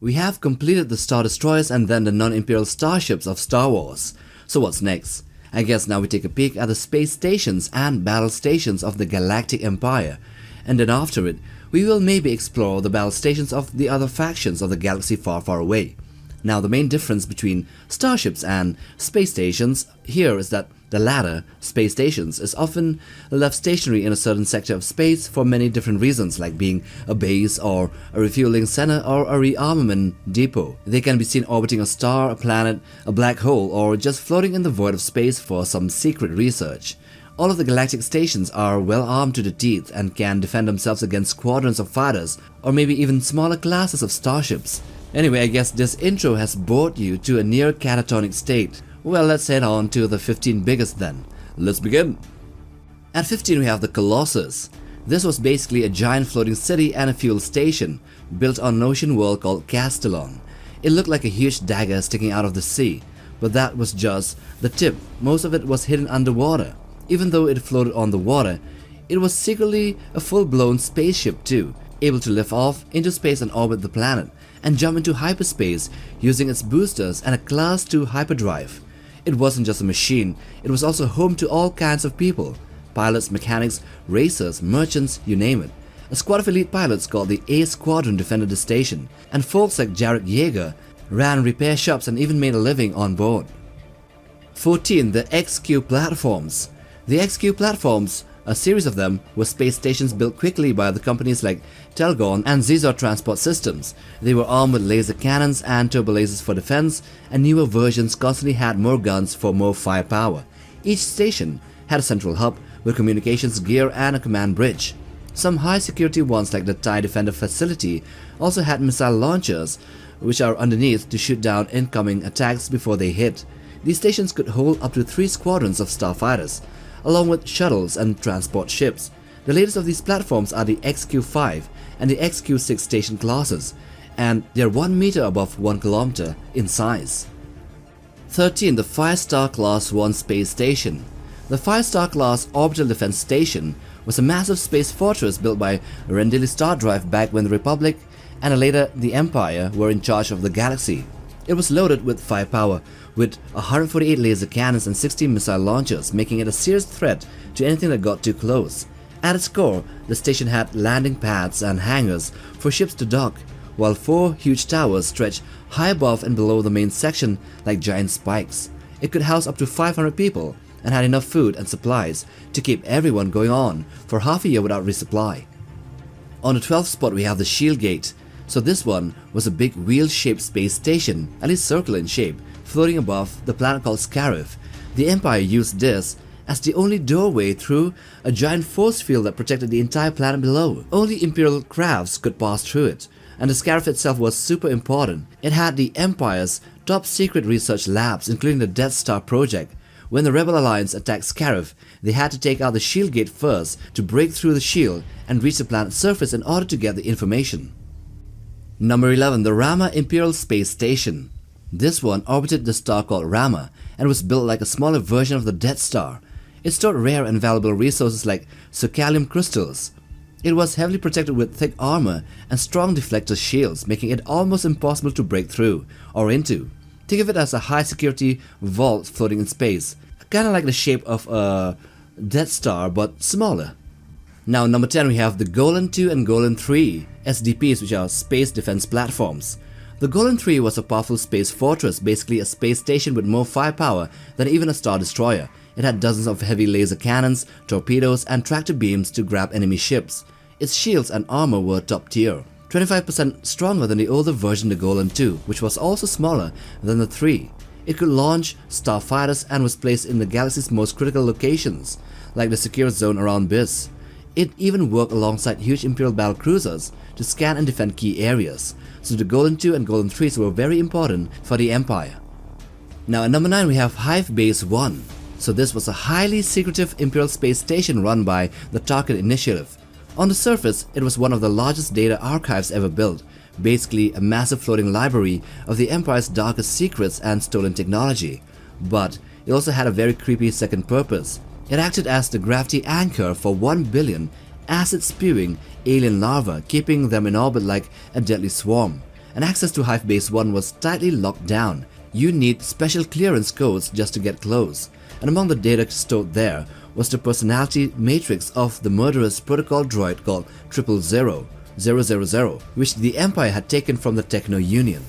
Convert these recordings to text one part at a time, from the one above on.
We have completed the Star Destroyers and then the Non Imperial starships of Star Wars. So what's next? I guess now we take a peek at the space stations and battle stations of the Galactic Empire, and then after it, we will maybe explore the battle stations of the other factions of the galaxy far, far away. Now the main difference between starships and space stations here is that the latter, space stations, is often left stationary in a certain sector of space for many different reasons, like being a base or a refueling center or a rearmament depot. They can be seen orbiting a star, a planet, a black hole, or just floating in the void of space for some secret research. All of the galactic stations are well armed to the teeth and can defend themselves against squadrons of fighters or maybe even smaller classes of starships. Anyway, I guess this intro has bored you to a near catatonic state. Well, let's head on to the 15 biggest then. Let's begin! At 15 we have the Colossus. This was basically a giant floating city and a fuel station built on an ocean world called Castellon. It looked like a huge dagger sticking out of the sea, but that was just the tip. Most of it was hidden underwater. Even though it floated on the water, it was secretly a full-blown spaceship too, able to lift off into space and orbit the planet, and jump into hyperspace using its boosters and a Class 2 hyperdrive. It wasn't just a machine, it was also home to all kinds of people. Pilots, mechanics, racers, merchants, you name it. A squad of elite pilots called the A Squadron defended the station, and folks like Jared Yeager ran repair shops and even made a living on board. 14. The XQ platforms. The XQ platforms, a series of them, were space stations built quickly by the companies like Telgon and Zizor Transport Systems. They were armed with laser cannons and turbolasers for defense, and newer versions constantly had more guns for more firepower. Each station had a central hub with communications gear and a command bridge. Some high security ones like the TIE Defender facility also had missile launchers, which are underneath to shoot down incoming attacks before they hit. These stations could hold up to 3 squadrons of starfighters, along with shuttles and transport ships. The latest of these platforms are the XQ-5 and the XQ-6 station classes, and they are 1 meter above 1 kilometer in size. 13. The Firestar Class 1 space station. The Firestar class orbital defense station was a massive space fortress built by Rendili Stardrive back when the Republic and later the Empire were in charge of the galaxy. It was loaded with firepower, with 148 laser cannons and 60 missile launchers, making it a serious threat to anything that got too close. At its core, the station had landing pads and hangars for ships to dock, while 4 huge towers stretched high above and below the main section like giant spikes. It could house up to 500 people and had enough food and supplies to keep everyone going on for half a year without resupply. On the 12th spot we have the Shield Gate. So this one was a big wheel-shaped space station, at least circular in shape, floating above the planet called Scarif. The Empire used this as the only doorway through a giant force field that protected the entire planet below. Only Imperial crafts could pass through it, and the Scarif itself was super important. It had the Empire's top secret research labs, including the Death Star project. When the Rebel Alliance attacked Scarif, they had to take out the Shield Gate first to break through the shield and reach the planet's surface in order to get the information. Number 11. The Rama Imperial Space Station. This one orbited the star called Rama and was built like a smaller version of the Death Star. It stored rare and valuable resources like Socalium crystals. It was heavily protected with thick armor and strong deflector shields, making it almost impossible to break through or into. Think of it as a high security vault floating in space, kinda like the shape of a Death Star but smaller. Now number 10 we have the Golan II and Golan III SDPs, which are space defense platforms. The Golan III was a powerful space fortress, basically a space station with more firepower than even a star destroyer. It had dozens of heavy laser cannons, torpedoes and tractor beams to grab enemy ships. Its shields and armor were top tier, 25% stronger than the older version the Golan II, which was also smaller than the 3. It could launch starfighters and was placed in the galaxy's most critical locations, like the secure zone around Bis. It even worked alongside huge Imperial battle cruisers to scan and defend key areas, so the Golan II and Golan IIIs were very important for the Empire. Now at number 9 we have Hive Base 1. So this was a highly secretive Imperial space station run by the Tarkin Initiative. On the surface, it was one of the largest data archives ever built, basically a massive floating library of the Empire's darkest secrets and stolen technology. But it also had a very creepy second purpose. It acted as the gravity anchor for 1 billion acid-spewing alien larvae, keeping them in orbit like a deadly swarm. and access to Hive Base 1 was tightly locked down. You need special clearance codes just to get close, and among the data stored there was the personality matrix of the murderous protocol droid called 000, which the Empire had taken from the Techno Union.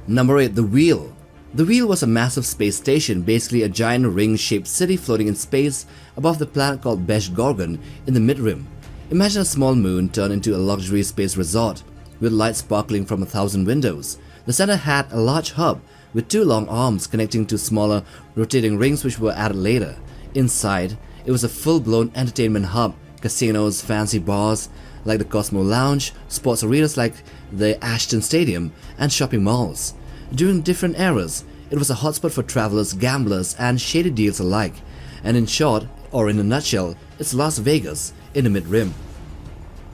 Number 8. The Wheel. The Wheel was a massive space station, basically a giant ring-shaped city floating in space above the planet called Besh Gorgon in the mid-rim. Imagine a small moon turned into a luxury space resort, with lights sparkling from 1,000 windows. The center had a large hub with 2 long arms connecting to smaller rotating rings which were added later. Inside, it was a full-blown entertainment hub, casinos, fancy bars like the Cosmo Lounge, sports arenas like the Ashton Stadium, and shopping malls. During different eras, it was a hotspot for travelers, gamblers, and shady deals alike, and in short, or in a nutshell, it's Las Vegas in the mid-rim.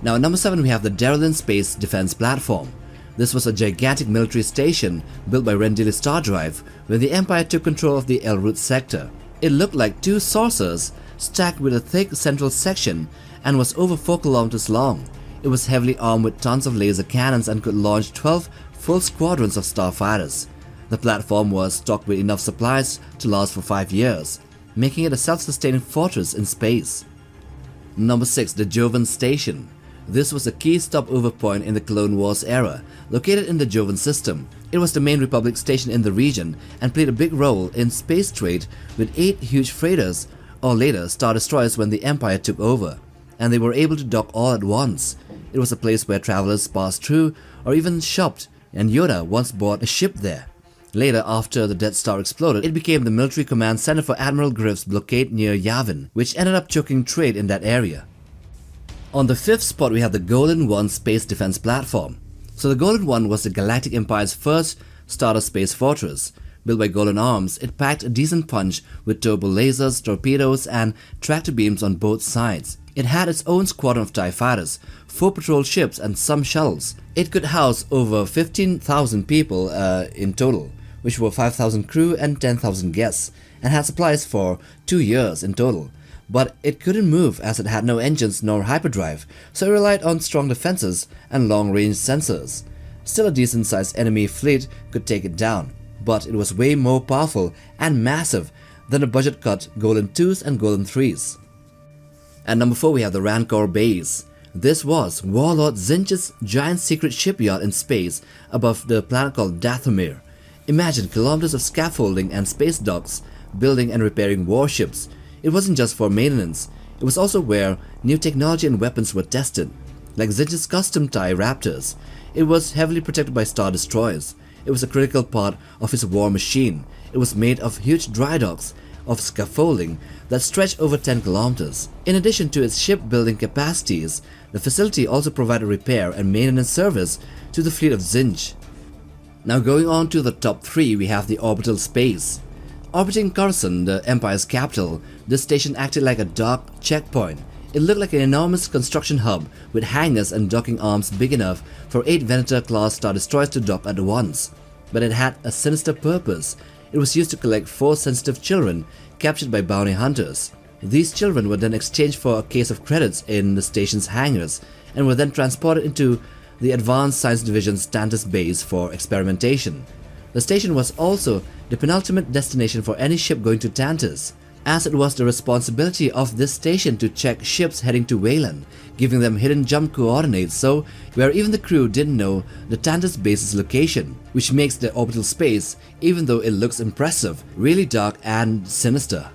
Now at number 7 we have the Derilyn Space Defense Platform. This was a gigantic military station built by Rendili Star Drive when the Empire took control of the El Root sector. It looked like 2 saucers stacked with a thick central section and was over 4 kilometers long. It was heavily armed with tons of laser cannons and could launch 12 full squadrons of starfighters. The platform was stocked with enough supplies to last for 5 years, making it a self-sustaining fortress in space. Number 6. The Jovin Station. This was a key stopover point in the Clone Wars era, located in the Jovin system. It was the main Republic station in the region and played a big role in space trade with 8 huge freighters, or later Star Destroyers when the Empire took over, and they were able to dock all at once. It was a place where travelers passed through or even shopped, and Yoda once bought a ship there. Later, after the Death Star exploded, it became the military command center for Admiral Griff's blockade near Yavin, which ended up choking trade in that area. On the 5th spot we have the Golan I Space Defense Platform. So the Golan I was the Galactic Empire's first starter space fortress. Built by Golan Arms, it packed a decent punch with turbo lasers, torpedoes, and tractor beams on both sides. It had its own squadron of TIE fighters, 4 patrol ships, and some shuttles. It could house over 15,000 people in total, which were 5,000 crew and 10,000 guests, and had supplies for 2 years in total. But it couldn't move as it had no engines nor hyperdrive, so it relied on strong defenses and long-range sensors. Still, a decent-sized enemy fleet could take it down, but it was way more powerful and massive than the budget-cut Golan IIs and Golan IIIs. At number 4 we have the Rancor Base. This was Warlord Zinch's giant secret shipyard in space above the planet called Dathomir. Imagine kilometers of scaffolding and space docks, building and repairing warships. It wasn't just for maintenance, it was also where new technology and weapons were tested. Like Zinch's custom TIE Raptors, it was heavily protected by Star Destroyers. It was a critical part of his war machine. It was made of huge dry docks of scaffolding that stretched over 10 kilometers. In addition to its shipbuilding capacities, the facility also provided repair and maintenance service to the fleet of Zinch. Now going on to the top 3 we have the Orbital Space. Orbiting Coruscant, the Empire's capital, this station acted like a dock checkpoint. It looked like an enormous construction hub with hangars and docking arms big enough for 8 Venator-class Star Destroyers to dock at once. But it had a sinister purpose. It was used to collect 4 sensitive children captured by bounty hunters. These children were then exchanged for a case of credits in the station's hangars and were then transported into the Advanced Science Division's Tantus base for experimentation. The station was also the penultimate destination for any ship going to Tantus, as it was the responsibility of this station to check ships heading to Wayland, giving them hidden jump coordinates so where even the crew didn't know the Tantus base's location, which makes the orbital space, even though it looks impressive, really dark and sinister.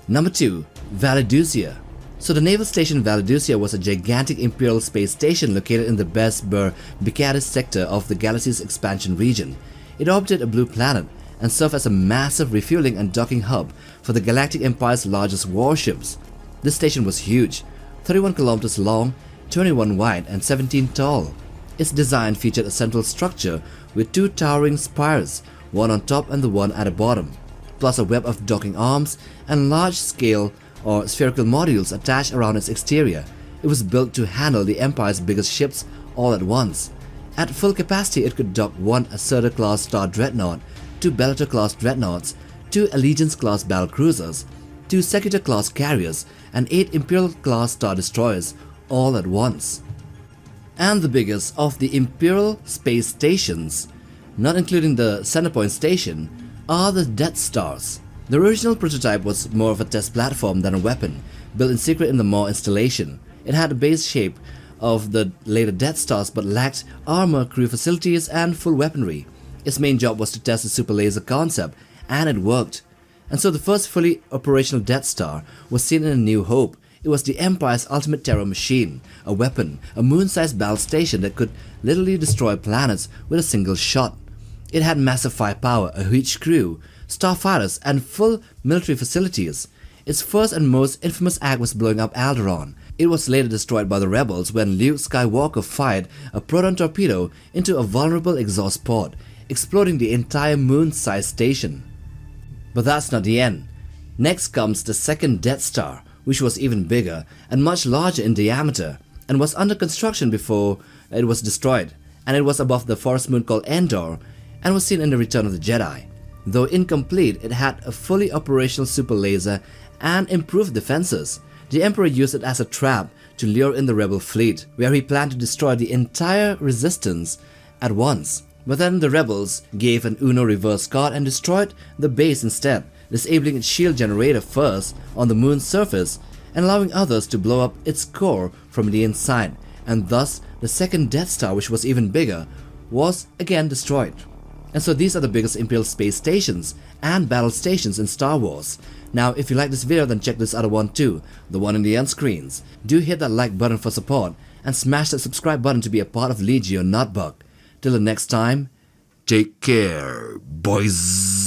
Number 2. Valadusia. So the naval station Valadusia was a gigantic Imperial space station located in the Bes Ber Bicadis sector of the galaxy's expansion region. It orbited a blue planet and served as a massive refueling and docking hub for the Galactic Empire's largest warships. This station was huge, 31 kilometers long, 21 wide, and 17 tall. Its design featured a central structure with 2 towering spires, one on top and the one at the bottom, plus a web of docking arms and large-scale or spherical modules attached around its exterior. It was built to handle the Empire's biggest ships all at once. At full capacity, it could dock 1 Assertor-class Star Dreadnought, 2 Bellator-class Dreadnoughts, 2 Allegiance-class battlecruisers, 2 Secutor-class carriers, and 8 Imperial-class Star Destroyers all at once. and the biggest of the Imperial space stations, not including the Centerpoint station, are the Death Stars. The original prototype was more of a test platform than a weapon, built in secret in the Maw installation. It had the base shape of the later Death Stars but lacked armor, crew facilities, and full weaponry. Its main job was to test the super laser concept, and it worked. And so the first fully operational Death Star was seen in A New Hope. It was the Empire's ultimate terror machine, a weapon, a moon-sized battle station that could literally destroy planets with a single shot. It had massive firepower, a huge crew, starfighters, and full military facilities. Its first and most infamous act was blowing up Alderaan. It was later destroyed by the rebels when Luke Skywalker fired a proton torpedo into a vulnerable exhaust port, exploding the entire moon-sized station. But that's not the end. Next comes the second Death Star, which was even bigger and much larger in diameter, and was under construction before it was destroyed, and it was above the forest moon called Endor, and was seen in the Return of the Jedi. Though incomplete, it had a fully operational super laser and improved defenses. The Emperor used it as a trap to lure in the rebel fleet, where he planned to destroy the entire resistance at once. But then the rebels gave an Uno reverse card and destroyed the base instead, disabling its shield generator first on the moon's surface and allowing others to blow up its core from the inside, and thus the second Death Star, which was even bigger, was again destroyed. And so these are the biggest Imperial space stations and battle stations in Star Wars. Now if you like this video, then check this other one too, the one in the end screens. Do hit that like button for support and smash that subscribe button to be a part of Legio Notebook. Till the next time, take care, boys.